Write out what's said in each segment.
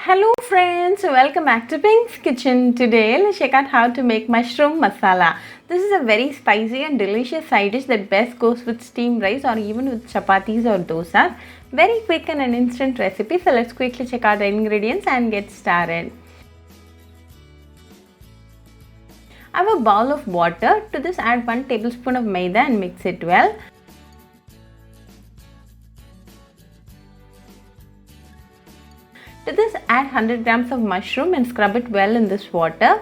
Hello friends, welcome back to Pink's Kitchen. Today let's check out how to make mushroom masala. This is a very spicy and delicious side dish that best goes with steamed rice or even with chapathis or dosas. Very quick and an instant recipe, so let's quickly check out the ingredients and get started. I have a bowl of water. To this add 1 tablespoon of maida and mix it well. To this add 100 grams of mushroom and scrub it well in this water.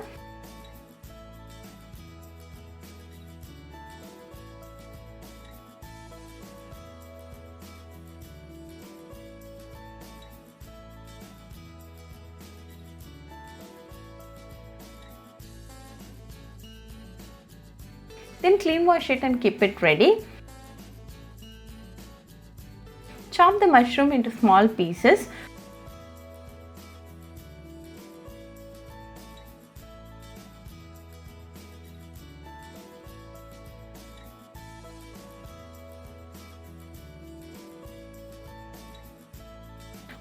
Then clean wash it and keep it ready. Chop the mushroom into small pieces.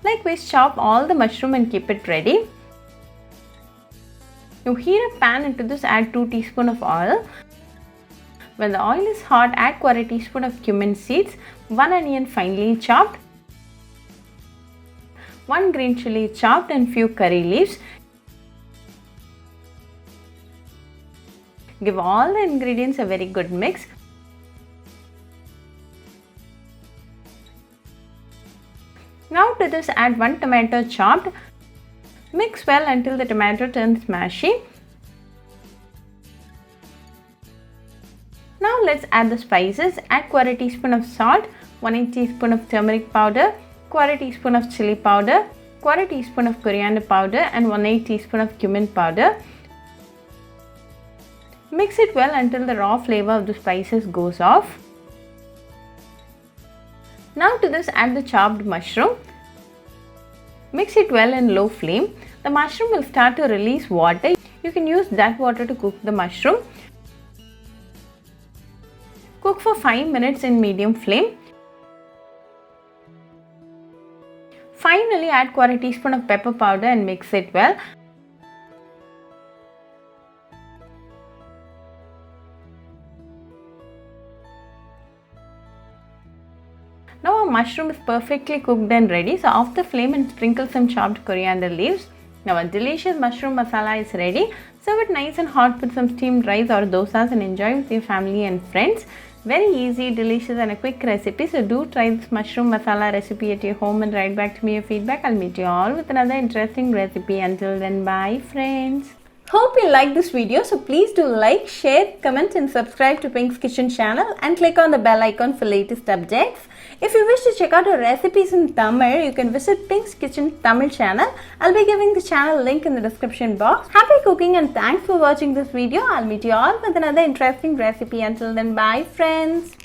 Likewise, chop all the mushroom and keep it ready. You heat a pan. Into this add 2 teaspoons of oil. When the oil is hot, add 1/4 teaspoon of cumin seeds, 1 onion finely chopped, 1 green chilli chopped and few curry leaves. Give all the ingredients a very good mix. Now to this add 1 tomato chopped. Mix well until the tomato turns mashy. Now let's add the spices. Add 1/4 teaspoon of salt, 1/8 teaspoon of turmeric powder, 1/4 teaspoon of chilli powder, 1/4 teaspoon of coriander powder and 1/8 teaspoon of cumin powder. Mix it well until the raw flavor of the spices goes off. Now to this add the chopped mushroom. Mix it well in low flame. The mushroom will start to release water. You can use that water to cook the mushroom. Cook for 5 minutes in medium flame. Finally add 1/4 teaspoon of pepper powder and mix it well. Now our mushroom is perfectly cooked and ready, so off the flame and sprinkle some chopped coriander leaves. Now our delicious mushroom masala is ready. Serve it nice and hot with some steamed rice or dosas and enjoy with your family and friends. Very easy, delicious and a quick recipe, so do try this mushroom masala recipe at your home and write back to me your feedback. I'll meet you all with another interesting recipe. Until then, bye friends. Hope you like this video, so please do like, share, comment and subscribe to Pink's Kitchen channel and click on the bell icon for latest updates. If you wish to check out our recipes in Tamil, you can visit Pink's Kitchen Tamil channel. I'll be giving the channel link in the description box. Happy cooking and thanks for watching this video. I'll meet you all with another interesting recipe. Until then, bye friends.